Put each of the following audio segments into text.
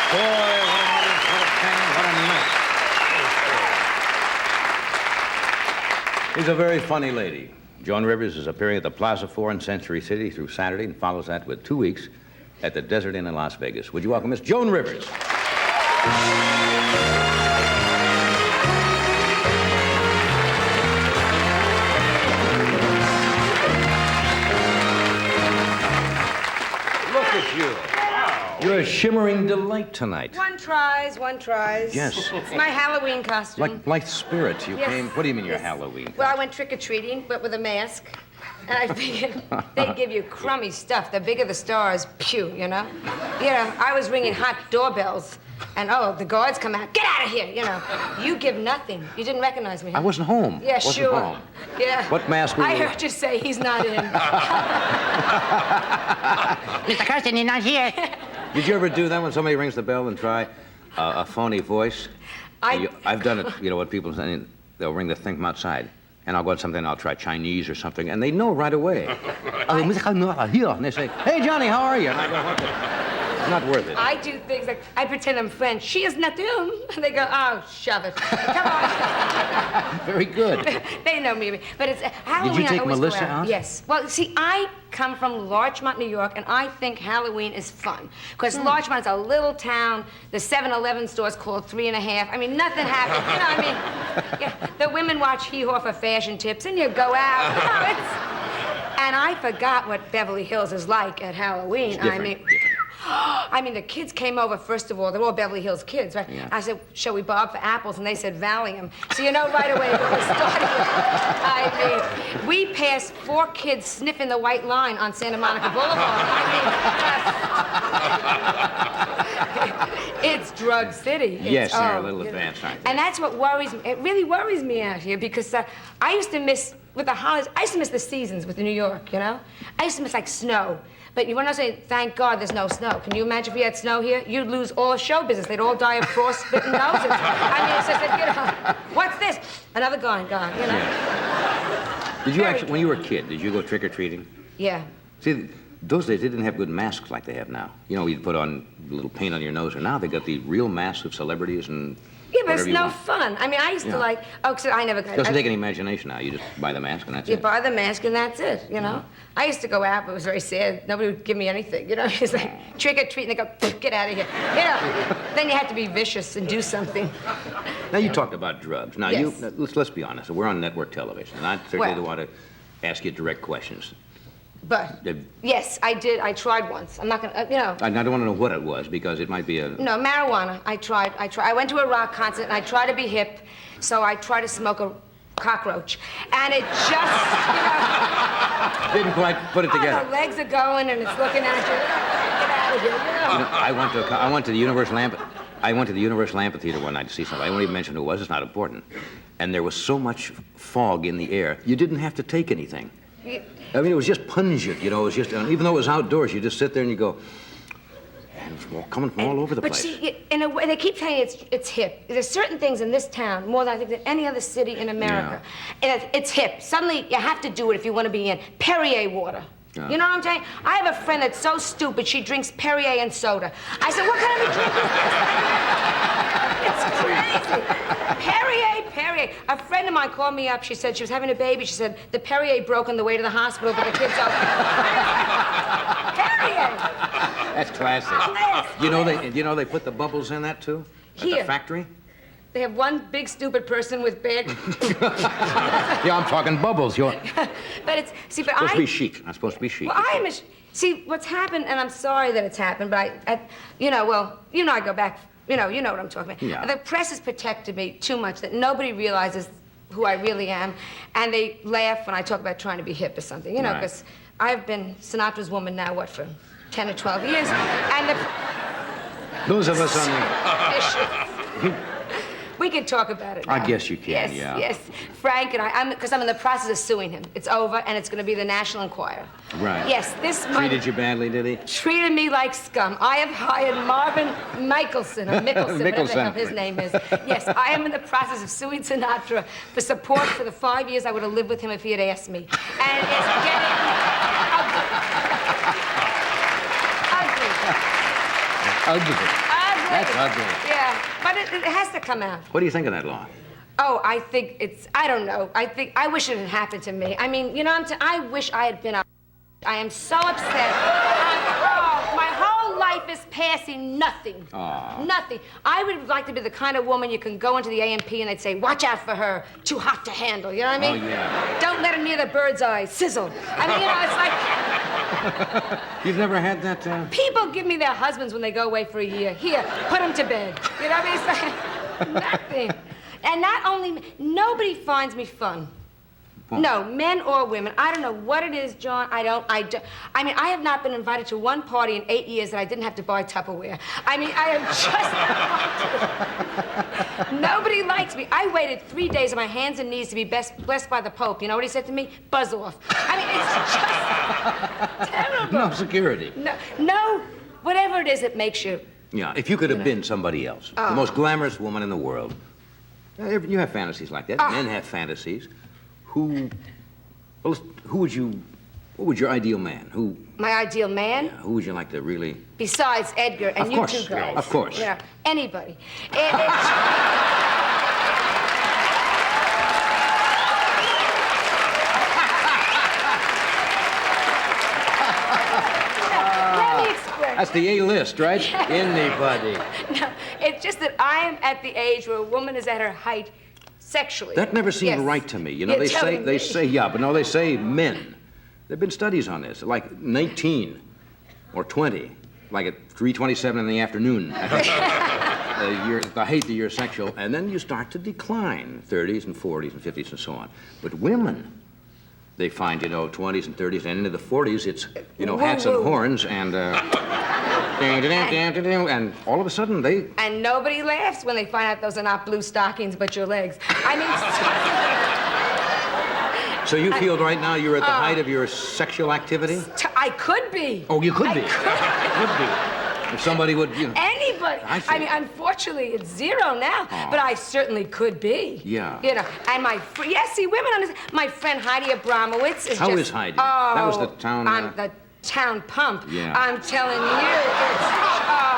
Boy, what a thing, what a night. She's a very funny lady. Joan Rivers is appearing at the Plaza 4 in Century City through Saturday and follows that with 2 weeks at the Desert Inn in Las Vegas. Would you welcome Miss Joan Rivers? Look at you. You're a shimmering delight tonight. One tries. Yes. It's my Halloween costume. Like blithe spirits. You Yes. came. What do you mean you're Yes. Halloween? Well, I went trick-or-treating, but with a mask. And I figured they'd give you crummy stuff. The bigger the stars, pew, you know? You know, I was ringing hot doorbells. And, the guards come out. Get out of here, you know. You give nothing. You didn't recognize me. I wasn't home. Yeah, wasn't sure. Home. Yeah. What mask were you? I heard you say he's not in. Mr. Carson, you're not here. Did you ever do that when somebody rings the bell and try a phony voice? I've done it, you know, what people say, they'll ring the thing from outside. And I'll go on something, I'll try Chinese or something, and they know right away. And they say, hey, Johnny, how are you? And I go, what the... It's not worth it. I do things like, I pretend I'm French. She is not doom. And they go, oh, shove it. Come on. Very good. They know me. But it's Halloween. Did you take I always Melissa go out. out? Yes. Well, see, I come from Larchmont, New York, and I think Halloween is fun. Because Larchmont's a little town. The 7-Eleven store's called 3½. I mean, nothing happens. You know, I mean, yeah, the women watch Hee-Haw for fashion tips, and you go out. You know, and I forgot what Beverly Hills is like at Halloween. It's different. I mean, the kids came over, first of all. They're all Beverly Hills kids, right? Yeah. I said, shall we bob for apples? And they said, Valium. So you know right away where we started. I mean, we passed 4 kids sniffing the white line on Santa Monica Boulevard. I mean, it's drug city. Yes, they're a little advanced, aren't they? And that's what worries me. It really worries me out here because I used to miss, with the holidays, I used to miss the seasons with New York, you know? I used to miss, like, snow. But you want to say, thank God there's no snow. Can you imagine if we had snow here? You'd lose all show business. They'd all die of frostbitten noses. I mean, it's just, you know, what's this? Another gone, you know? Yeah. Did you actually, when you were a kid, did you go trick-or-treating? Yeah. See, those days, they didn't have good masks like they have now. You know, you'd put on a little paint on your nose, and now they got the real masks of celebrities and Yeah, but it's whatever you no want. fun. I mean, I used to like, so I never got Doesn't take any imagination now. You just buy the mask and that's You it. buy the mask and that's it, you know? I used to go out, but it was very sad. Nobody would give me anything, you know? It's like, trick or treat, and they go, get out of here. You know? Then you had to be vicious and do something. Now, you talked about drugs. Now, Yes. let's be honest. We're on network television, and I certainly Well. don't want to ask you direct questions. But, yes, I did. I tried once. I'm not going to, you know. I don't want to know what it was, because it might be a... No, marijuana. I tried. I went to a rock concert, and I tried to be hip, so I tried to smoke a cockroach. And it just, you know... Didn't quite put it together. The legs are going, and it's looking at you. Get out of here, you know. You know, I went to the Universal Amphitheater one night to see something. I won't even mention who it was. It's not important. And there was so much fog in the air, you didn't have to take anything. I mean, it was just pungent, you know. It was just, even though it was outdoors, you just sit there and you go, and it's coming from all over the place. But see, in a way, they keep saying it's hip. There's certain things in this town, more than I think than any other city in America. And it's hip. Suddenly, you have to do it if you want to be in. Perrier water. Yeah. You know what I'm saying? I have a friend that's so stupid, she drinks Perrier and soda. I said, what kind of a drink is this? It's crazy. Perrier. A friend of mine called me up. She said she was having a baby. She said, the Perrier broke on the way to the hospital, but the kid's okay. Perrier. That's classic. You know they put the bubbles in that, too? At Here. the factory? They have one big stupid person with bad. Yeah, I'm talking bubbles. But it's but Supposed to be chic. Not supposed to be chic. Well, I am a. See, what's happened, and I'm sorry that it's happened, but I go back. You know what I'm talking about. Yeah. The press has protected me too much that nobody realizes who I really am, and they laugh when I talk about trying to be hip or something. You know, Right. because I've been Sinatra's woman now, for 10 or 12 years, and Those of us on the... we can talk about it now. I guess you can, yes, yeah. Yes, Frank and because I'm in the process of suing him. It's over, and it's going to be the National Enquirer. Right. Yes, this money... Treated you badly, did he? Treated me like scum. I have hired Marvin Mickelson, or Mickelson, whatever the hell his name is. Yes, I am in the process of suing Sinatra for support for the 5 years I would have lived with him if he had asked me. And it's getting ugly. Ugly. Ugly. That's ugly. Yeah, but it has to come out. What do you think of that law? Oh, I think I don't know. I wish it had happened to me. I mean, you know, I wish I had been a... I am so upset. My whole life is passing nothing. Aw. Nothing. I would like to be the kind of woman you can go into the A&P and they'd say, watch out for her, too hot to handle, you know what I mean? Oh, yeah. Don't let her near the bird's eye, sizzle. I mean, you know, it's like... You've never had that, People give me their husbands when they go away for a year. Here, put them to bed. You know what I mean? It's like, nothing. And not only, nobody finds me fun. Well, No, men or women. I don't know what it is, John. I mean, I have not been invited to one party in 8 years that I didn't have to buy Tupperware. I mean, I am just... Nobody likes me. I waited 3 days on my hands and knees to be blessed by the Pope. You know what he said to me? Buzz off. I mean, it's just terrible. no security. No, whatever it is that makes you... Yeah, if you could have been somebody else, the most glamorous woman in the world. You have fantasies like that. Men have fantasies. What would your ideal man? My ideal man? Who would you like to really... Besides Edgar and Of you course, two guys. of course. Yeah, anybody. Let me explain. That's the A-list, right? Anybody. No, it's just that I am at the age where a woman is at her height sexually. That never seemed Yes. right to me. You know, You're they telling me. say, yeah, but no, they say men. There've been studies on this, like 19 or 20, like at 3:27 in the afternoon. The height that you're sexual, and then you start to decline, 30s and 40s and 50s and so on. But women, they find, 20s and 30s, and into the 40s, it's, hats and horns and, and all of a sudden they... And nobody laughs when they find out those are not blue stockings but your legs. I mean, So you feel right now you're at the height of your sexual activity? I could be. Oh, you could be. I could. Could be. If somebody would, Anybody. I see. mean, unfortunately, it's zero now, but I certainly could be. Yeah. And yes, see, women understand. My friend Heidi Abramowitz is How just... is Heidi? Oh, That was the town, I'm the town pump. Yeah. I'm telling you,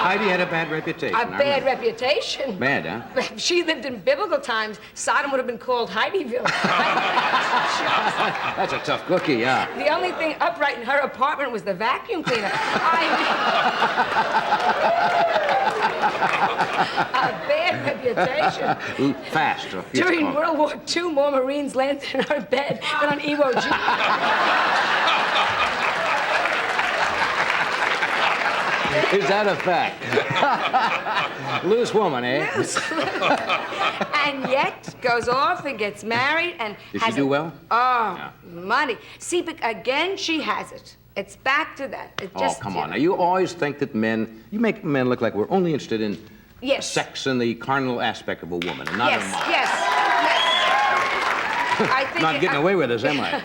Heidi had a bad reputation. a bad reputation. Bad, huh? If she lived in biblical times, Sodom would have been called Heidiville. That's a tough cookie, yeah. The only thing upright in her apartment was the vacuum cleaner. A bad reputation. Fast. During World War II, more Marines landed in her bed than on Iwo Jima. Is that a fact? Loose woman, eh? And yet goes off and gets married and Did has she do a- well? Oh, Yeah. money. See, but again, she has it. It's back to that. It just, Come on. Now, you always think that you make men look like we're only interested in Yes. sex and the carnal aspect of a woman and not Yes, her mind. yes. I think Not getting away with this, am I?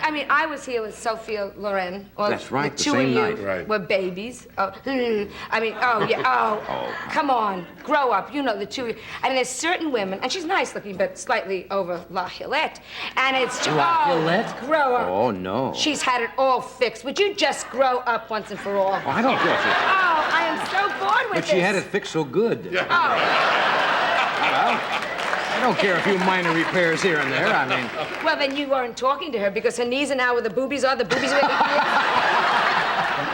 I mean, I was here with Sophia Loren. That's right, The the two same of you night. Right. were babies. Oh, I mean, oh, yeah, oh. Come on, grow up. You know, the two of you. I mean, there's certain women, and she's nice looking, but slightly over La Gillette. And it's just, La Gillette? Grow up. Oh, no. She's had it all fixed. Would you just grow up once and for all? Oh, I don't care if she... Oh, I am so bored with But this. she had it fixed so good. Oh. I don't care a few minor repairs here and there. I mean... Well, then you weren't talking to her because her knees are now where the boobies are. The boobies are where the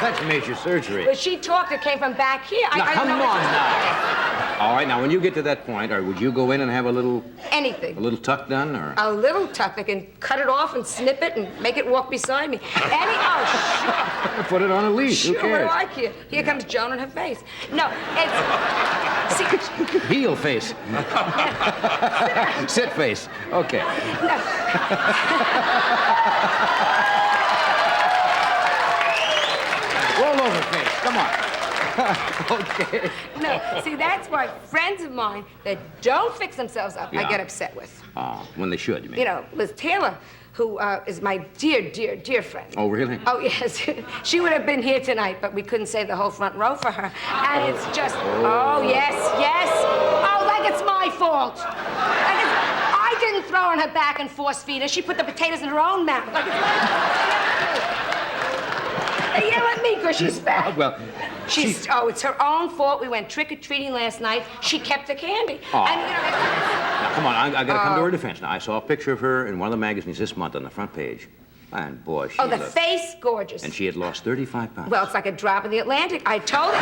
That's major surgery. But she talked, it came from back here. Now, I come don't on know now. All right, now, when you get to that point, or would you go in and have a little anything. tuck done, or? A little tuck. I can cut it off and snip it and make it walk beside me. Oh, sure. Put it on a leash. Sure, Who cares? what do I care? Here comes Joan and her face. No, it's... See, Heel face. Sit face. Okay. Roll over face. Come on. Okay. no, see, that's why friends of mine that don't fix themselves up, I Yeah. get upset with. Oh, when they should, you mean? You know, Liz Taylor, who is my dear, dear, dear friend. Oh, really? Oh, yes. She would have been here tonight, but we couldn't save the whole front row for her. And it's just, oh, yes, yes. Oh, like it's my fault. I didn't throw her on her back and force feed her. She put the potatoes in her own mouth. Like it's my fault. They yell at me because she's fat. Well, Oh, it's her own fault. We went trick-or-treating last night. She kept the candy. Oh. And, Now, come on, I got to come to her defense. Now, I saw a picture of her in one of the magazines this month on the front page. And, boy, she oh, the looked... face, gorgeous. And she had lost 35 pounds. Well, it's like a drop in the Atlantic. I told her.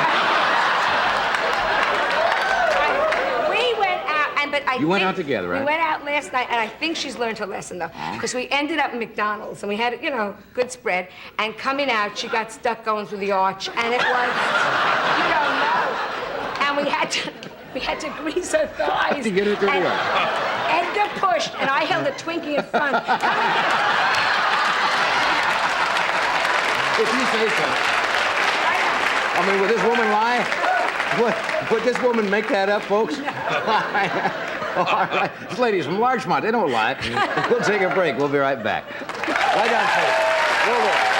We went out, but I You went think out together, right? We went out last night, and I think she's learned her lesson, though. Because we ended up at McDonald's, and we had, good spread. And coming out, she got stuck going through the arch, and it was, you don't know. And we had to grease her thighs. To get her through the arch. Edgar pushed, and I held a Twinkie in front. If you say so. I mean, would this woman lie? Would this woman make that up, folks? No. All right. This lady's from Larchmont. They don't lie. We'll take a break. We'll be right back. Lie down, folks.